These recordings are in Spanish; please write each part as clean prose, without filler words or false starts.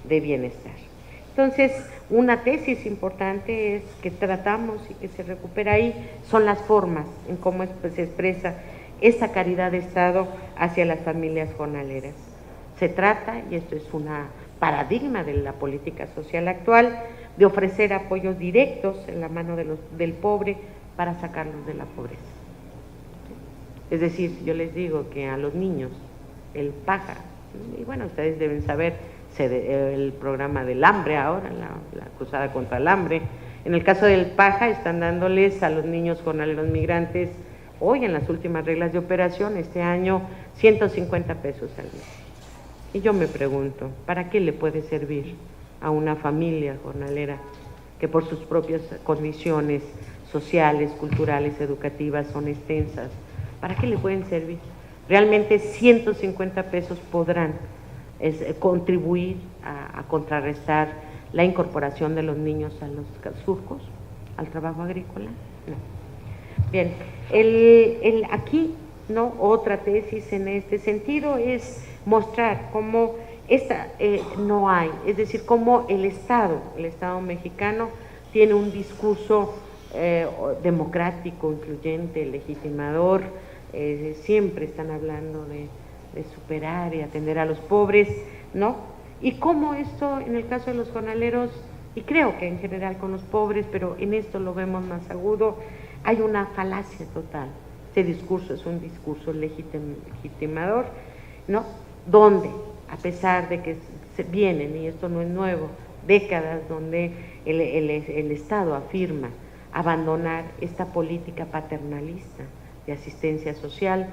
de bienestar. Entonces, una tesis importante es que tratamos y que se recupera ahí son las formas en cómo se expresa esa caridad de Estado hacia las familias jornaleras. Se trata, y esto es una paradigma de la política social actual, de ofrecer apoyos directos en la mano del pobre para sacarlos de la pobreza. Es decir, yo les digo que a los niños, el PAJA, y bueno, ustedes deben saber el programa del hambre ahora, la cruzada contra el hambre. En el caso del PAJA están dándoles a los niños jornaleros migrantes, hoy en las últimas reglas de operación, este año, 150 pesos al mes. Y yo me pregunto, ¿para qué le puede servir a una familia jornalera que por sus propias condiciones sociales, culturales, educativas son extensas? ¿Para qué le pueden servir? Realmente 150 pesos podrán contribuir a contrarrestar la incorporación de los niños a los surcos, al trabajo agrícola. No. Bien, aquí, ¿no?, otra tesis en este sentido es mostrar cómo no hay, es decir, cómo el Estado mexicano tiene un discurso democrático, incluyente, legitimador, siempre están hablando de superar y atender a los pobres, ¿no? Y cómo esto, en el caso de los jornaleros, y creo que en general con los pobres, pero en esto lo vemos más agudo, hay una falacia total. Este discurso es un discurso legitimador, ¿no?, donde, a pesar de que se vienen, y esto no es nuevo, décadas donde el Estado afirma abandonar esta política paternalista de asistencia social,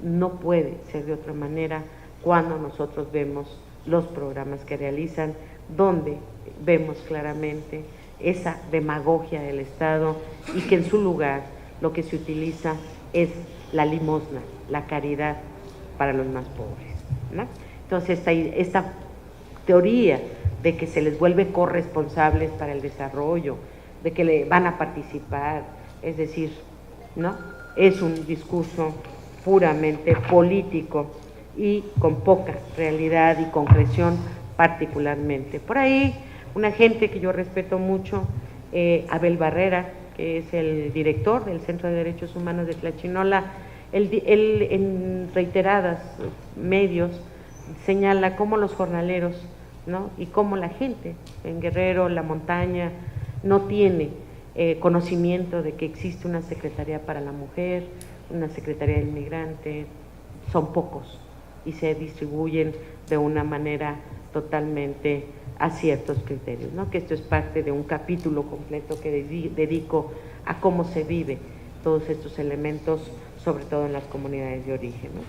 no puede ser de otra manera cuando nosotros vemos los programas que realizan, donde vemos claramente esa demagogia del Estado y que en su lugar lo que se utiliza es la limosna, la caridad para los más pobres, ¿no? Entonces esta teoría de que se les vuelve corresponsables para el desarrollo, de que le van a participar, es decir, ¿no?, es un discurso puramente político y con poca realidad y concreción particularmente. Por ahí, una gente que yo respeto mucho, Abel Barrera, que es el director del Centro de Derechos Humanos de Tlachinola, él en reiteradas medios señala cómo los jornaleros, ¿no?, y cómo la gente en Guerrero, la montaña, no tiene conocimiento de que existe una Secretaría para la Mujer, una Secretaría del Migrante, son pocos y se distribuyen de una manera totalmente a ciertos criterios, ¿no?, que esto es parte de un capítulo completo que dedico a cómo se vive todos estos elementos, sobre todo en las comunidades de origen, ¿no?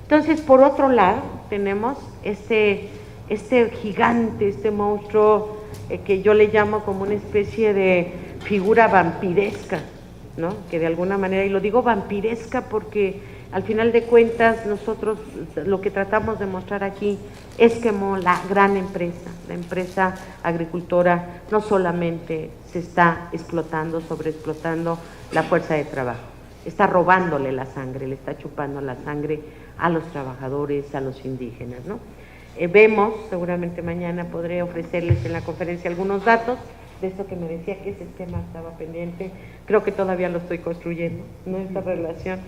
Entonces, por otro lado, tenemos este gigante, este monstruo que yo le llamo como una especie de figura vampiresca, ¿no?, que de alguna manera, y lo digo vampiresca porque al final de cuentas nosotros lo que tratamos de mostrar aquí es que la gran empresa, la empresa agricultora, no solamente se está explotando, sobreexplotando la fuerza de trabajo, está robándole la sangre, le está chupando la sangre a los trabajadores, a los indígenas, ¿no? Vemos, seguramente mañana podré ofrecerles en la conferencia algunos datos de esto que me decía que ese tema estaba pendiente, creo que todavía lo estoy construyendo, ¿no?, esta relación,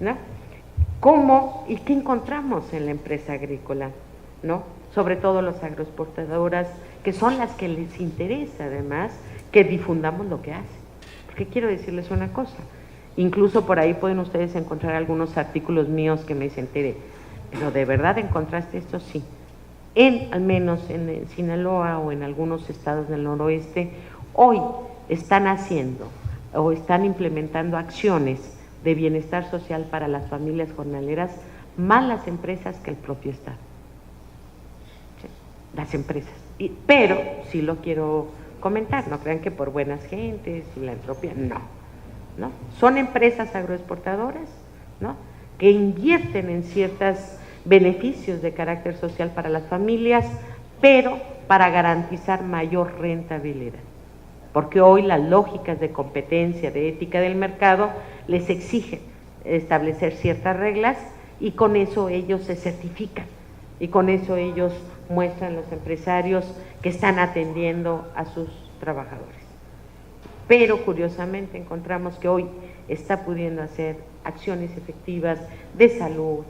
¿no? ¿Cómo y qué encontramos en la empresa agrícola, ¿no?, sobre todo las agroexportadoras, que son las que les interesa además que difundamos lo que hacen? Porque quiero decirles una cosa, incluso por ahí pueden ustedes encontrar algunos artículos míos que me dicen, Tere, pero ¿de verdad encontraste esto? Sí. Al menos en Sinaloa o en algunos estados del noroeste, hoy están haciendo o están implementando acciones de bienestar social para las familias jornaleras, más las empresas que el propio Estado. ¿Sí? Las empresas. Pero sí lo quiero comentar, no crean que por buenas gentes, filantropía, no. Son empresas agroexportadoras, ¿no?, que invierten en ciertos beneficios de carácter social para las familias, pero para garantizar mayor rentabilidad. Porque hoy las lógicas de competencia, de ética del mercado, les exigen establecer ciertas reglas y con eso ellos se certifican y con eso ellos muestran los empresarios que están atendiendo a sus trabajadores. Pero curiosamente encontramos que hoy está pudiendo hacer acciones efectivas de salud,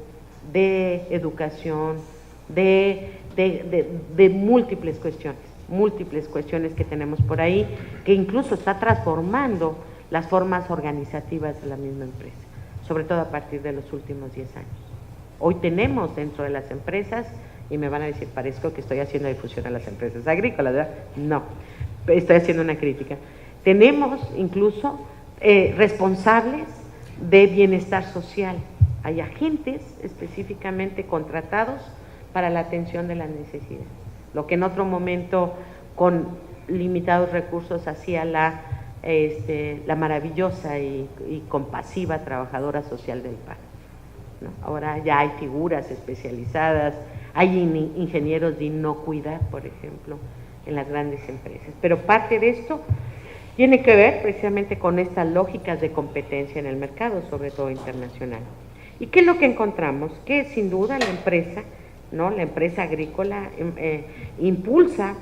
de educación, de múltiples cuestiones que tenemos por ahí, que incluso está transformando las formas organizativas de la misma empresa, sobre todo a partir de los últimos 10 años. Hoy tenemos dentro de las empresas, y me van a decir, parezco que estoy haciendo difusión a las empresas agrícolas, ¿verdad? No, estoy haciendo una crítica. Tenemos incluso responsables de bienestar social. Hay agentes específicamente contratados para la atención de las necesidades. Lo que en otro momento, con limitados recursos, hacía la maravillosa y compasiva trabajadora social del PAN, ¿no? Ahora ya hay figuras especializadas, hay ingenieros de inocuidad, por ejemplo, en las grandes empresas. Pero parte de esto tiene que ver precisamente con estas lógicas de competencia en el mercado, sobre todo internacional. ¿Y qué es lo que encontramos? Que sin duda la empresa, ¿no? La empresa agrícola impulsa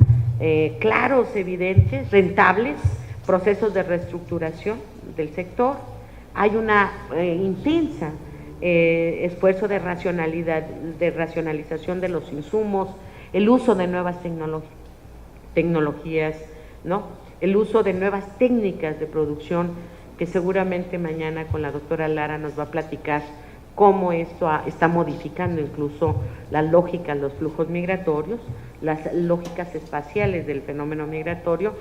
claros, evidentes, rentables procesos de reestructuración del sector. Hay una intensa esfuerzo de racionalización de los insumos, el uso de nuevas tecnologías, ¿no? El uso de nuevas técnicas de producción, que seguramente mañana con la doctora Lara nos va a platicar cómo esto está modificando incluso las lógicas, los flujos migratorios, las lógicas espaciales del fenómeno migratorio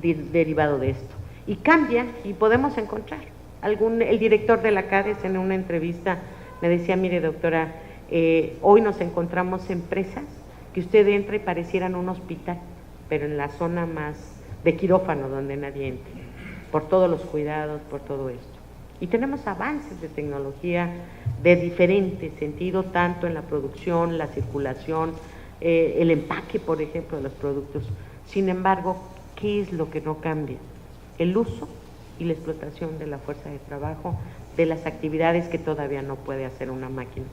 derivado de esto. Y cambian, y podemos encontrar. El director de la CADES en una entrevista me decía, mire doctora, hoy nos encontramos empresas que usted entra y parecieran un hospital, pero en la zona más de quirófano donde nadie entra, por todos los cuidados, por todo esto. Y tenemos avances de tecnología de diferente sentido, tanto en la producción, la circulación, el empaque, por ejemplo, de los productos. Sin embargo, ¿qué es lo que no cambia? El uso y la explotación de la fuerza de trabajo, de las actividades que todavía no puede hacer una máquina.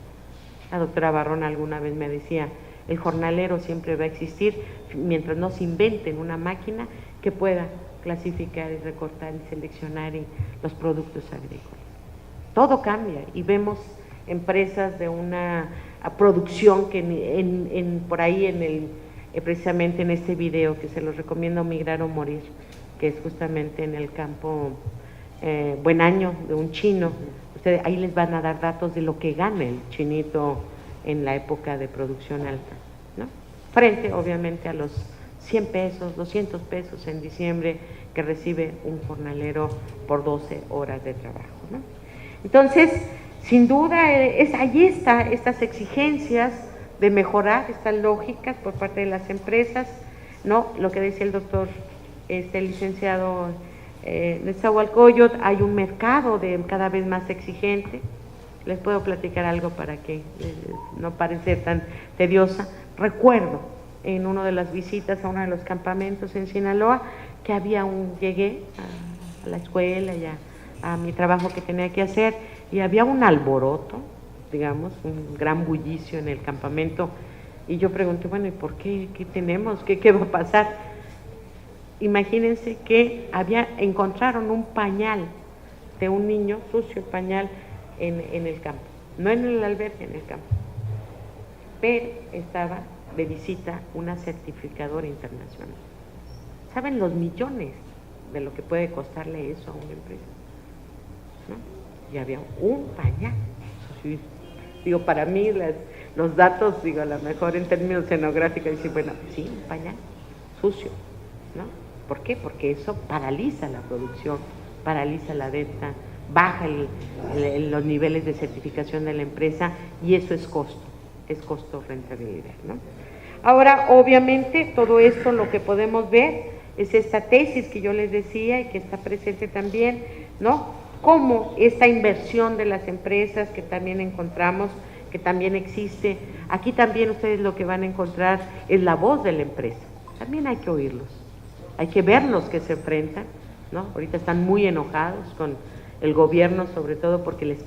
La doctora Barrón alguna vez me decía, el jornalero siempre va a existir mientras no se inventen una máquina que pueda clasificar y recortar y seleccionar los productos agrícolas. Todo cambia y vemos empresas de una producción que por ahí precisamente en este video que se los recomiendo, Migrar o Morir, que es justamente en el campo Buen Año de un chino. Ustedes ahí les van a dar datos de lo que gana el chinito en la época de producción alta, ¿no? Frente obviamente a los 100 pesos, 200 pesos en diciembre que recibe un jornalero por 12 horas de trabajo, ¿no? Entonces, sin duda, ahí está estas exigencias de mejorar estas lógicas por parte de las empresas, ¿no? Lo que decía el doctor, el licenciado Nezahualcóyotl, hay un mercado cada vez más exigente. Les puedo platicar algo para que no parezca tan tediosa. Recuerdo en una de las visitas a uno de los campamentos en Sinaloa que llegué a la escuela y a mi trabajo que tenía que hacer, y había un alboroto, digamos, un gran bullicio en el campamento, y yo pregunté, bueno, ¿y por qué? ¿Qué tenemos? ¿Qué va a pasar? Imagínense que encontraron un pañal de un niño, sucio el pañal, en el campo, no en el albergue, en el campo, pero estaba de visita una certificadora internacional. ¿Saben los millones de lo que puede costarle eso a una empresa? ¿No? Y había un pañal. Sí. Digo, para mí los datos, digo, a lo mejor en términos escenográficos, decir, bueno, sí, un pañal sucio, ¿no? ¿Por qué? Porque eso paraliza la producción, paraliza la venta, baja los niveles de certificación de la empresa, y eso es costo rentabilidad, ¿no? Ahora, obviamente, todo esto lo que podemos ver es esta tesis que yo les decía y que está presente también, ¿no? Cómo esta inversión de las empresas que también encontramos, que también existe. Aquí también ustedes lo que van a encontrar es la voz de la empresa. También hay que oírlos, hay que verlos que se enfrentan, ¿no? Ahorita están muy enojados con el gobierno, sobre todo porque les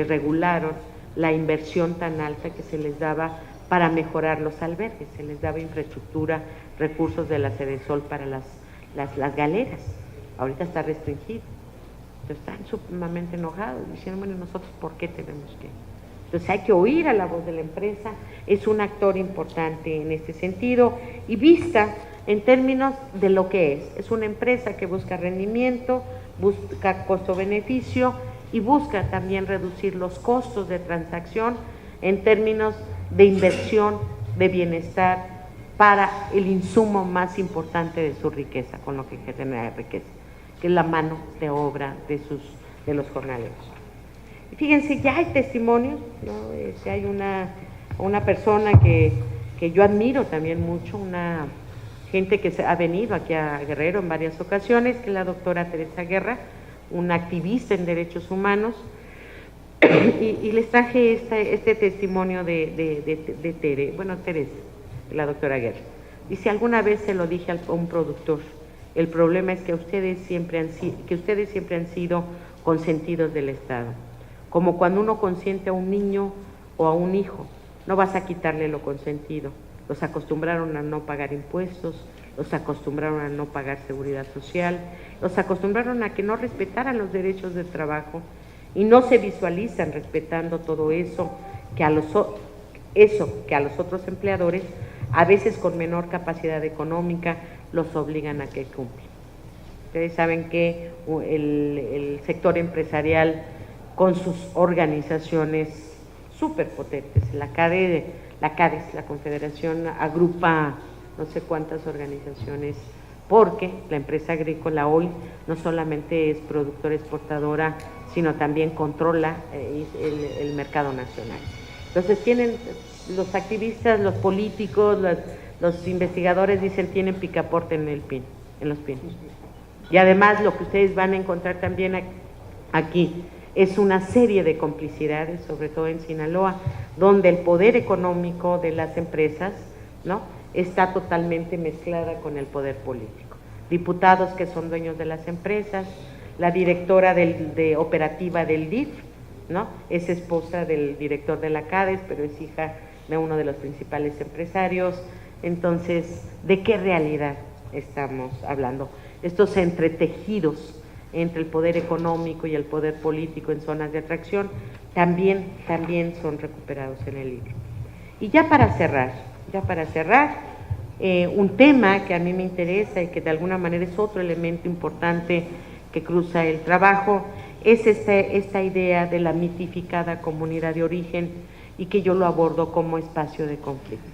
regularon la inversión tan alta que se les daba para mejorar los albergues, se les daba infraestructura, recursos de la Sedesol para las galeras, ahorita está restringido. Entonces están sumamente enojados, diciendo, bueno, nosotros ¿por qué tenemos que? Entonces hay que oír a la voz de la empresa, es un actor importante en este sentido, y vista en términos de lo que es una empresa que busca rendimiento, busca costo-beneficio y busca también reducir los costos de transacción en términos de inversión, de bienestar, para el insumo más importante de su riqueza, con lo que genera riqueza, que es la mano de obra de los jornaleros. Y fíjense, ya hay testimonios, ¿no? Hay una persona que yo admiro también mucho, una gente que ha venido aquí a Guerrero en varias ocasiones, que es la doctora Teresa Guerra, una activista en derechos humanos, y les traje este testimonio de Teresa, la doctora Guerra. Dice, alguna vez se lo dije a un productor, el problema es que ustedes siempre han sido consentidos del Estado, como cuando uno consiente a un niño o a un hijo, no vas a quitarle lo consentido. Los acostumbraron a no pagar impuestos, los acostumbraron a no pagar seguridad social, los acostumbraron a que no respetaran los derechos del trabajo y no se visualizan respetando todo eso que a los otros empleadores, a veces con menor capacidad económica, los obligan a que cumplan. Ustedes saben que el sector empresarial, con sus organizaciones súper potentes, la CADES, la Confederación, agrupa no sé cuántas organizaciones, porque la empresa agrícola hoy no solamente es productora exportadora, sino también controla el mercado nacional. Entonces tienen los activistas, los políticos, los investigadores dicen tienen picaporte en los pinos. Y además lo que ustedes van a encontrar también aquí es una serie de complicidades, sobre todo en Sinaloa, donde el poder económico de las empresas, ¿no?, está totalmente mezclada con el poder político. Diputados que son dueños de las empresas, la directora operativa del DIF, ¿no?, es esposa del director de la CADES, pero es hija de uno de los principales empresarios. Entonces, ¿de qué realidad estamos hablando? Estos entretejidos entre el poder económico y el poder político en zonas de atracción también son recuperados en el libro. Y ya para cerrar, un tema que a mí me interesa y que de alguna manera es otro elemento importante que cruza el trabajo, es esta idea de la mitificada comunidad de origen, y que yo lo abordo como espacio de conflicto.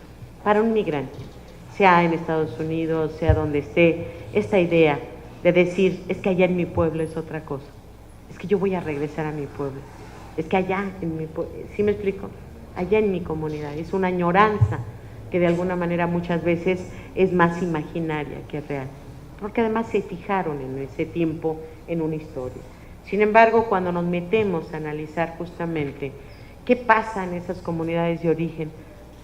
Para un migrante, sea en Estados Unidos, sea donde esté, esta idea de decir, es que allá en mi pueblo es otra cosa, es que yo voy a regresar a mi pueblo, es que allá en mi pueblo, ¿sí me explico? Allá en mi comunidad, es una añoranza que de alguna manera muchas veces es más imaginaria que real, porque además se fijaron en ese tiempo en una historia. Sin embargo, cuando nos metemos a analizar justamente qué pasa en esas comunidades de origen,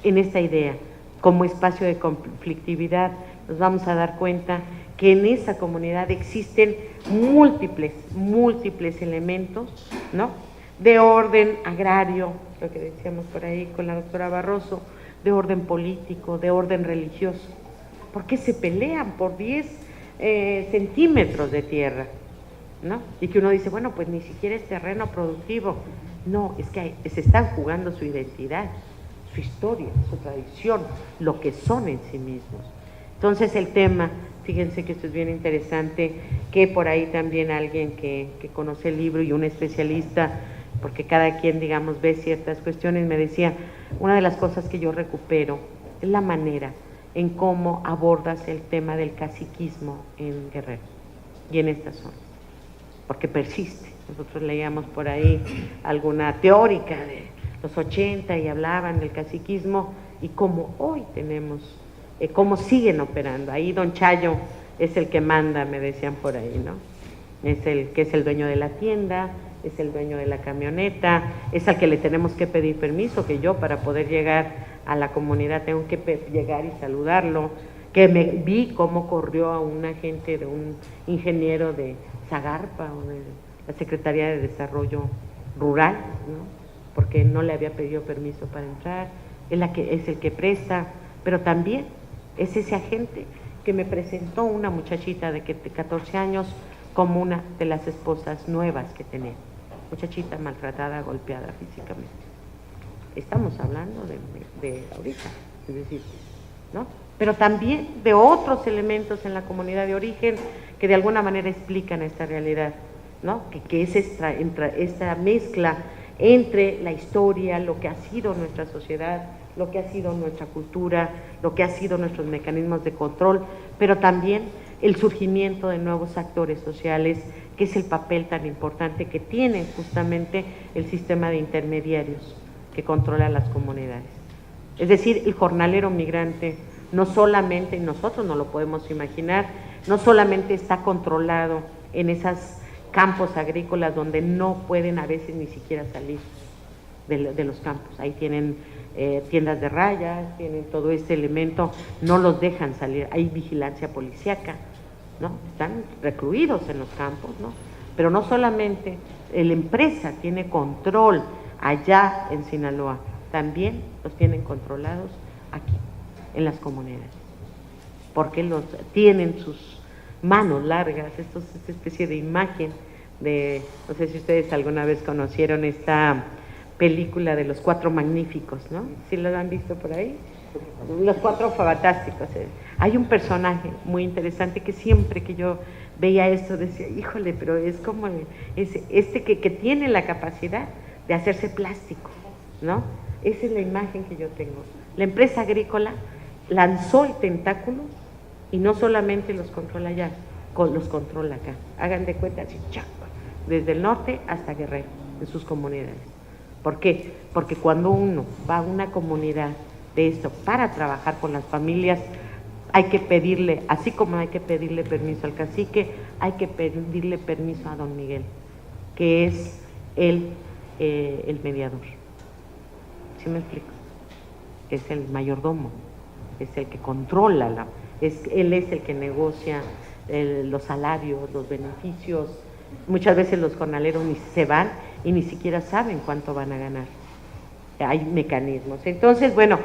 en esta idea, como espacio de conflictividad, nos vamos a dar cuenta que en esa comunidad existen múltiples elementos, ¿no?, de orden agrario, lo que decíamos por ahí con la doctora Barroso, de orden político, de orden religioso. ¿Por qué se pelean por 10 centímetros de tierra? ¿No? Y que uno dice, bueno, pues ni siquiera es terreno productivo. No, es que se están jugando su identidad, su historia, su tradición, lo que son en sí mismos. Entonces el tema, fíjense que esto es bien interesante, que por ahí también alguien que conoce el libro y un especialista, porque cada quien, digamos, ve ciertas cuestiones, me decía, una de las cosas que yo recupero es la manera en cómo abordas el tema del caciquismo en Guerrero y en esta zona, porque persiste. Nosotros leíamos por ahí alguna teórica de los 80 y hablaban del caciquismo y cómo hoy tenemos, cómo siguen operando. Ahí don Chayo es el que manda, me decían por ahí, ¿no? Es el que es el dueño de la tienda, es el dueño de la camioneta, es al que le tenemos que pedir permiso, que yo para poder llegar a la comunidad tengo que llegar y saludarlo, que me vi cómo corrió a un agente de un ingeniero de Zagarpa o de la Secretaría de Desarrollo Rural, ¿no?, porque no le había pedido permiso para entrar. es el que presta, pero también es ese agente que me presentó una muchachita de 14 años como una de las esposas nuevas que tenía. Muchachita maltratada, golpeada físicamente. Estamos hablando de ahorita, es decir, ¿no? Pero también de otros elementos en la comunidad de origen que de alguna manera explican esta realidad, ¿no? Que es esta mezcla entre la historia, lo que ha sido nuestra sociedad, lo que ha sido nuestra cultura, lo que ha sido nuestros mecanismos de control, pero también el surgimiento de nuevos actores sociales, que es el papel tan importante que tiene justamente el sistema de intermediarios que controla las comunidades. Es decir, el jornalero migrante no solamente, nosotros no lo podemos imaginar, no solamente está controlado en esos campos agrícolas donde no pueden a veces ni siquiera salir de los campos, ahí tienen tiendas de rayas, tienen todo este elemento, no los dejan salir, hay vigilancia policíaca, ¿no? Están recluidos en los campos, ¿no? Pero no solamente la empresa tiene control allá en Sinaloa, también los tienen controlados aquí, en las comunidades, porque los tienen sus manos largas. Esto es esta especie de imagen de, no sé si ustedes alguna vez conocieron esta película de los Cuatro Magníficos, ¿no? ¿Sí lo han visto por ahí? Los Cuatro Fantásticos. Hay un personaje muy interesante que siempre que yo veía esto decía, híjole, pero es como que tiene la capacidad de hacerse plástico, ¿no? Esa es la imagen que yo tengo. La empresa agrícola lanzó el tentáculo y no solamente los controla allá, los controla acá. Hagan de cuenta así, desde el norte hasta Guerrero, en sus comunidades. ¿Por qué? Porque cuando uno va a una comunidad de esto para trabajar con las familias, hay que pedirle, así como hay que pedirle permiso al cacique, hay que pedirle permiso a don Miguel, que es el mediador. ¿Sí me explico? Es el mayordomo, es el que controla, él es el que negocia los salarios, los beneficios. Muchas veces los jornaleros ni se van y ni siquiera saben cuánto van a ganar. Hay mecanismos. Entonces, bueno,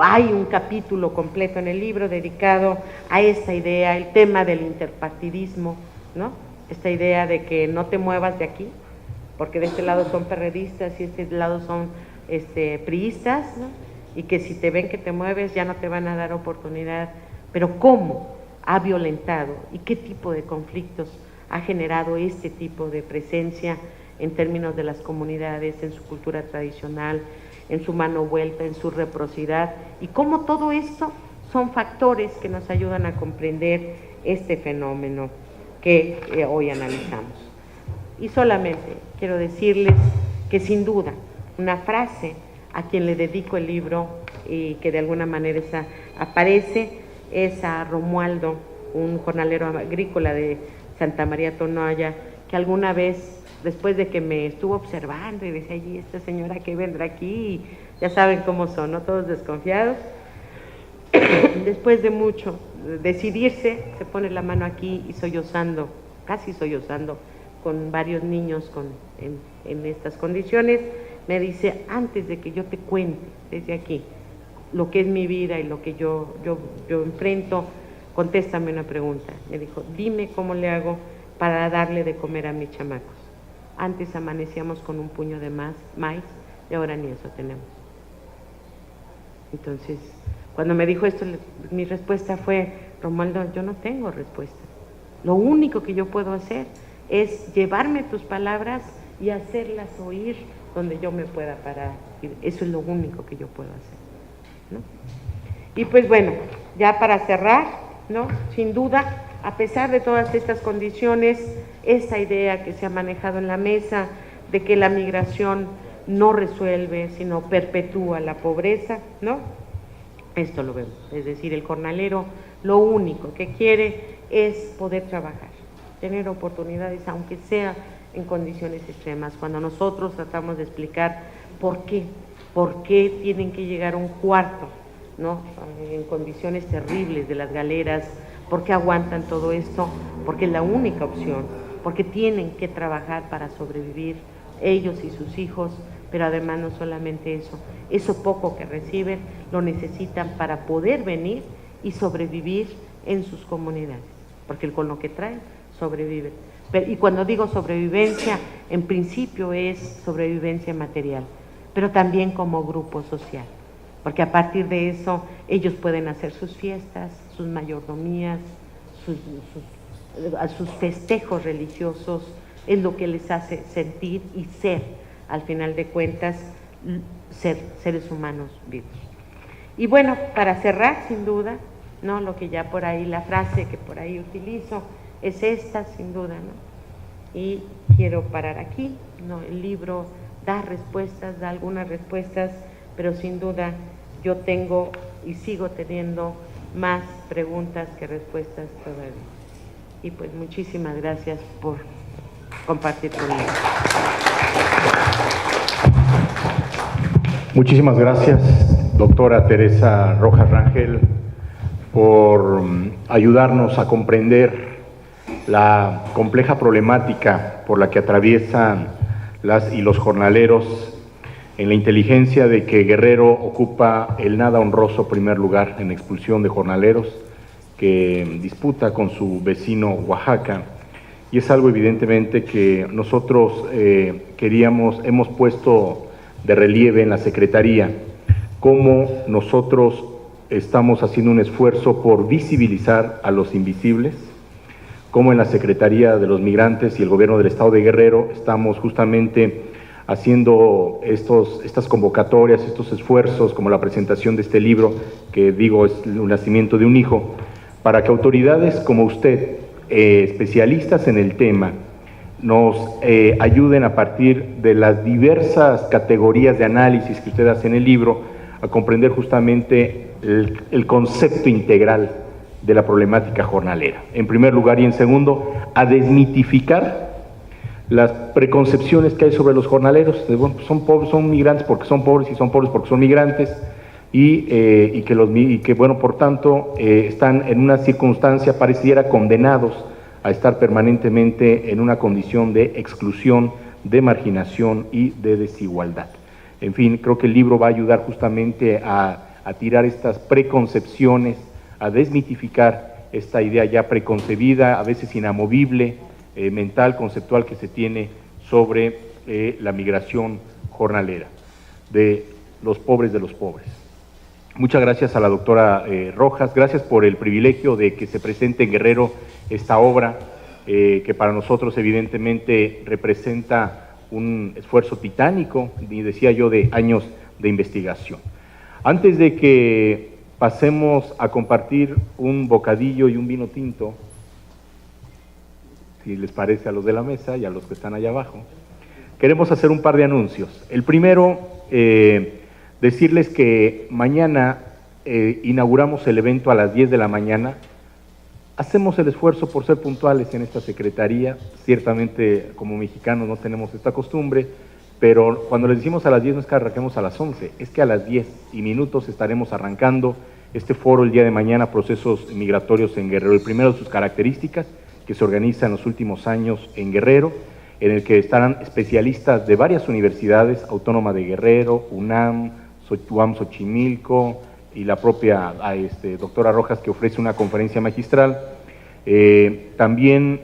hay un capítulo completo en el libro dedicado a esta idea, el tema del interpartidismo, ¿no? Esta idea de que no te muevas de aquí, porque de este lado son perredistas y de este lado son priistas, ¿no? Y que si te ven que te mueves ya no te van a dar oportunidad. Pero ¿cómo ha violentado y qué tipo de conflictos ha generado este tipo de presencia en términos de las comunidades, en su cultura tradicional, en su mano vuelta, en su reciprocidad, y cómo todo esto son factores que nos ayudan a comprender este fenómeno que hoy analizamos. Y solamente quiero decirles que sin duda una frase a quien le dedico el libro y que de alguna manera aparece es a Romualdo, un jornalero agrícola de Santa María Tonoya, que alguna vez, después de que me estuvo observando y decía, ¿y esta señora que vendrá aquí? Ya saben cómo son, ¿no? Todos desconfiados. Después de mucho decidirse, se pone la mano aquí y sollozando, casi sollozando, con varios niños en estas condiciones, me dice, antes de que yo te cuente desde aquí lo que es mi vida y lo que yo enfrento, contéstame una pregunta. Me dijo, dime cómo le hago para darle de comer a mis chamacos. Antes amanecíamos con un puño de maíz y ahora ni eso tenemos. Entonces, cuando me dijo esto, mi respuesta fue, Romualdo, yo no tengo respuesta. Lo único que yo puedo hacer es llevarme tus palabras y hacerlas oír donde yo me pueda parar. Eso es lo único que yo puedo hacer, ¿no? Y pues bueno, ya para cerrar, ¿no? Sin duda, a pesar de todas estas condiciones, esta idea que se ha manejado en la mesa de que la migración no resuelve, sino perpetúa la pobreza, ¿no? Esto lo vemos. Es decir, el jornalero lo único que quiere es poder trabajar, tener oportunidades, aunque sea en condiciones extremas. Cuando nosotros tratamos de explicar por qué tienen que llegar a un cuarto, ¿no? En condiciones terribles de las galeras, por qué aguantan todo esto, porque es la única opción, porque tienen que trabajar para sobrevivir ellos y sus hijos, pero además no solamente eso poco que reciben lo necesitan para poder venir y sobrevivir en sus comunidades, porque con lo que traen sobreviven. Y cuando digo sobrevivencia, en principio es sobrevivencia material, pero también como grupo social, porque a partir de eso ellos pueden hacer sus fiestas, sus mayordomías, sus festejos religiosos, es lo que les hace sentir y ser, al final de cuentas, seres humanos vivos. Y bueno, para cerrar, sin duda, ¿no? Lo que ya por ahí, la frase que por ahí utilizo, es esta, sin duda, ¿no? Y quiero parar aquí, ¿no? El libro da respuestas, da algunas respuestas, pero sin duda yo tengo y sigo teniendo más preguntas que respuestas todavía. Y pues muchísimas gracias por compartir conmigo. Muchísimas gracias, doctora Teresa Rojas Rangel, por ayudarnos a comprender la compleja problemática por la que atraviesan las y los jornaleros, en la inteligencia de que Guerrero ocupa el nada honroso primer lugar en expulsión de jornaleros, que disputa con su vecino Oaxaca, y es algo evidentemente que nosotros hemos puesto de relieve en la Secretaría, cómo nosotros estamos haciendo un esfuerzo por visibilizar a los invisibles, cómo en la Secretaría de los Migrantes y el Gobierno del Estado de Guerrero estamos justamente haciendo estas convocatorias, estos esfuerzos, como la presentación de este libro, que digo es el nacimiento de un hijo, para que autoridades como usted, especialistas en el tema, nos ayuden a partir de las diversas categorías de análisis que usted hace en el libro, a comprender justamente el concepto integral de la problemática jornalera. En primer lugar, y en segundo, a desmitificar las preconcepciones que hay sobre los jornaleros. Bueno, son pobres, son migrantes porque son pobres, y son pobres porque son migrantes, y que bueno, por tanto, están en una circunstancia, pareciera, condenados a estar permanentemente en una condición de exclusión, de marginación y de desigualdad. En fin, creo que el libro va a ayudar justamente a tirar estas preconcepciones, a desmitificar esta idea ya preconcebida, a veces inamovible, mental, conceptual, que se tiene sobre la migración jornalera, de los pobres de los pobres. Muchas gracias a la doctora Rojas, gracias por el privilegio de que se presente en Guerrero esta obra, que para nosotros evidentemente representa un esfuerzo titánico, y decía yo, de años de investigación. Antes de que pasemos a compartir un bocadillo y un vino tinto, si les parece a los de la mesa y a los que están allá abajo, queremos hacer un par de anuncios. El primero, decirles que mañana inauguramos el evento a las 10 de la mañana. Hacemos el esfuerzo por ser puntuales en esta secretaría. Ciertamente, como mexicanos no tenemos esta costumbre, pero cuando les decimos a las 10 no es que arranquemos a las 11, es que a las 10:00 estaremos arrancando este foro el día de mañana, Procesos Migratorios en Guerrero. El primero de sus características, que se organiza en los últimos años en Guerrero, en el que estarán especialistas de varias universidades, Autónoma de Guerrero, UNAM, UAM Xochimilco, y la propia doctora Rojas, que ofrece una conferencia magistral. También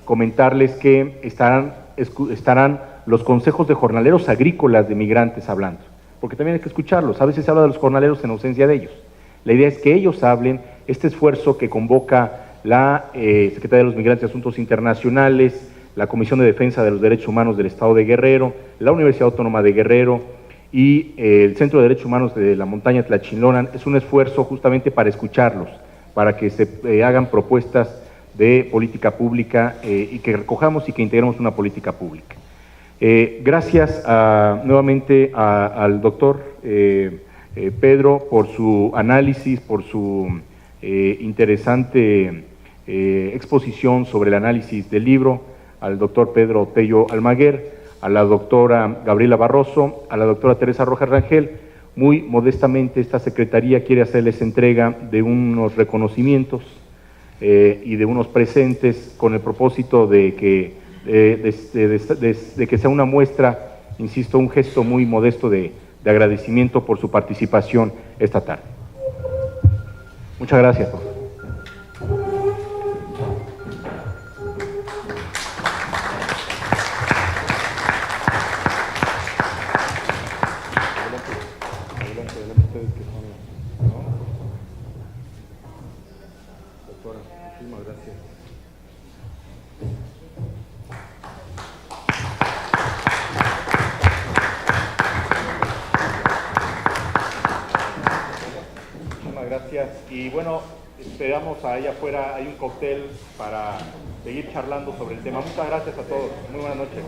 comentarles que estarán los consejos de jornaleros agrícolas de migrantes hablando, porque también hay que escucharlos. A veces se habla de los jornaleros en ausencia de ellos. La idea es que ellos hablen. Este esfuerzo que convoca la Secretaría de los Migrantes y Asuntos Internacionales, la Comisión de Defensa de los Derechos Humanos del Estado de Guerrero, la Universidad Autónoma de Guerrero y el Centro de Derechos Humanos de la Montaña Tlachinolan, es un esfuerzo justamente para escucharlos, para que se hagan propuestas de política pública y que recojamos y que integremos una política pública. Gracias nuevamente al doctor Pedro por su análisis, por su interesante exposición sobre el análisis del libro, al doctor Pedro Tello Almaguer, a la doctora Gabriela Barroso, a la doctora Teresa Rojas Rangel. Muy modestamente esta Secretaría quiere hacerles entrega de unos reconocimientos y de unos presentes con el propósito de que sea una muestra insisto, un gesto muy modesto de agradecimiento por su participación esta tarde. Muchas gracias, profe. Adelante ustedes que son, ¿no? Doctora, muchísimas gracias. Muchísimas gracias. Y bueno, esperamos allá afuera, hay un cóctel para seguir charlando sobre el tema. Muchas gracias a todos. Muy buenas noches.